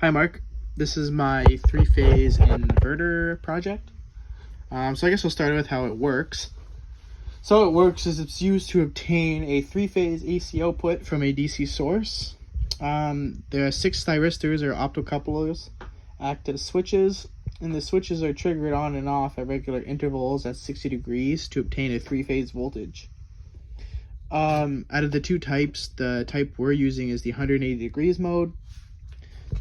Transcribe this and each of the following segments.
Hi Mark, this is my three-phase inverter project. So I guess we'll start with how it works. So it works is it's used to obtain a three-phase AC output from a DC source. There are 6 thyristors or optocouplers act as switches, and the switches are triggered on and off at regular intervals at 60 degrees to obtain a three-phase voltage. Out of the two types, the type we're using is the 180 degrees mode.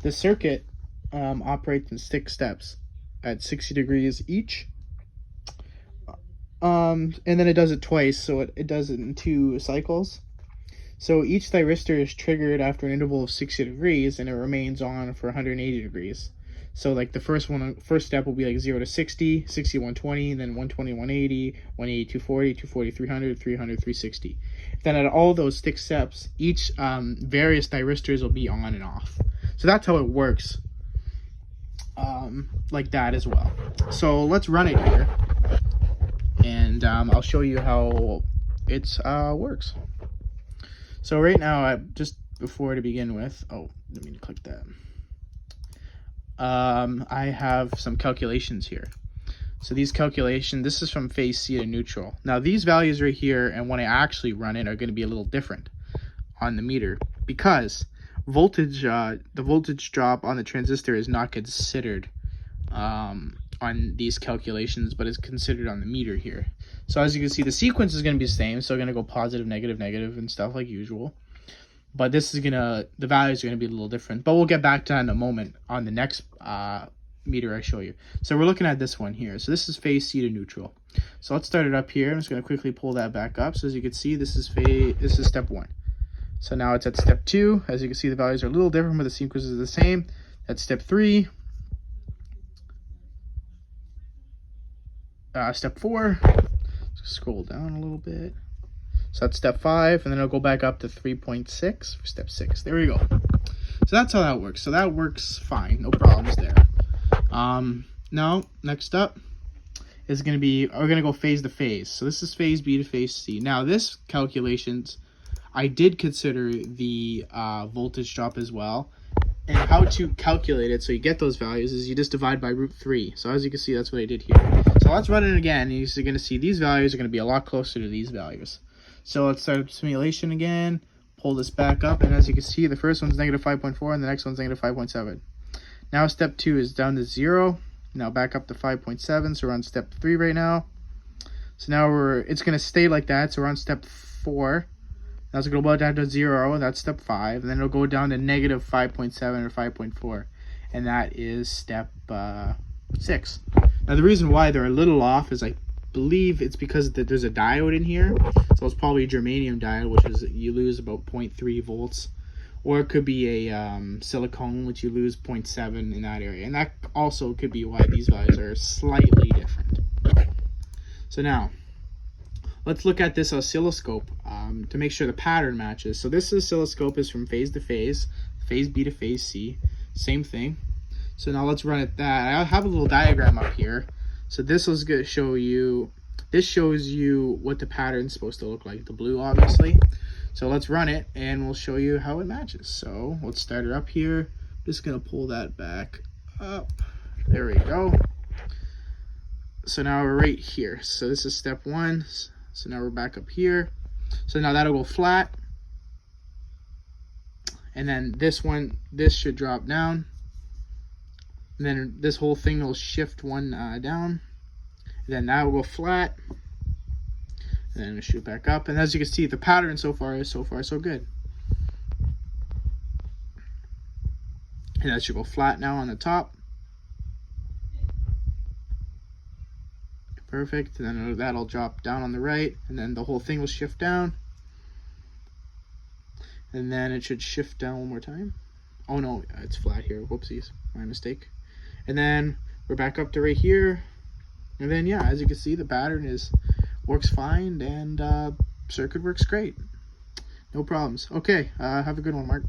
The circuit operates in 6 steps at 60 degrees each. And then it does it twice, so it does it in 2 cycles. So each thyristor is triggered after an interval of 60 degrees, and it remains on for 180 degrees. So like the first step will be like 0 to 60, 60 120, then 120 180, 180 240, 240 300, 300 360. Then at all those 6 steps, each various thyristors will be on and off. So that's how it works, like that as well. So let's run it here, and I'll show you how it works. So right now, just before to begin with, let me click that. I have some calculations here. So these calculations, this is from phase C to neutral. Now these values right here, and when I actually run it, are going to be a little different on the meter, because the voltage drop on the transistor is not considered on these calculations, but is considered on the meter here. So as you can see, the sequence is going to be the same, so going to go positive, negative, negative, and stuff like usual. But this is the values are going to be a little different. But we'll get back to that in a moment on the next meter I show you. So we're looking at this one here. So this is phase C to neutral. So let's start it up here. I'm just going to quickly pull that back up. So as you can see, this is step 1. So now it's at step 2. As you can see, the values are a little different, but the sequence is the same. That's step 3. Step 4. Scroll down a little bit. So that's step 5, and then it'll go back up to 3.6 for step 6. There we go. So that's how that works. So that works fine. No problems there. Now, next up is going to be, we're going to go phase to phase. So this is phase B to phase C. Now this calculations, I did consider the voltage drop as well, and how to calculate it so you get those values is you just divide by √3. So as you can see, that's what I did here. So let's run it again, and you're going to see these values are going to be a lot closer to these values. So let's start up simulation again, pull this back up, and as you can see, the first one's negative 5.4 and the next one's negative 5.7. Now step 2 is down to 0. Now back up to 5.7, so we're on step 3 right now. So now it's going to stay like that, so we're on step 4. Now it's going to go down to 0, that's step 5, and then it'll go down to negative 5.7 or 5.4, and that is step 6. Now the reason why they're a little off is I believe it's because there's a diode in here, so it's probably a germanium diode, which is you lose about 0.3 volts, or it could be a silicone, which you lose 0.7 in that area, and that also could be why these values are slightly different. So now let's look at this oscilloscope to make sure the pattern matches. So this oscilloscope is from phase to phase B to phase C, same thing. So now let's run it that. I have a little diagram up here. So this is going to show you, this shows you what the pattern's supposed to look like, the blue obviously. So let's run it and we'll show you how it matches. So let's start her up here. I'm just going to pull that back up. There we go. So now we're right here. So this is step 1. So now we're back up here. So now that'll go flat. And then this should drop down. And then this whole thing will shift one down. And then that will go flat. And then it'll shoot back up. And as you can see, the pattern so far so good. And that should go flat now on the top. Perfect. And then that'll drop down on the right. And then the whole thing will shift down. And then it should shift down one more time. Oh no, it's flat here. Whoopsies. My mistake. And then we're back up to right here, and then yeah, as you can see, the pattern works fine, and circuit works great, no problems. Okay, have a good one, Mark.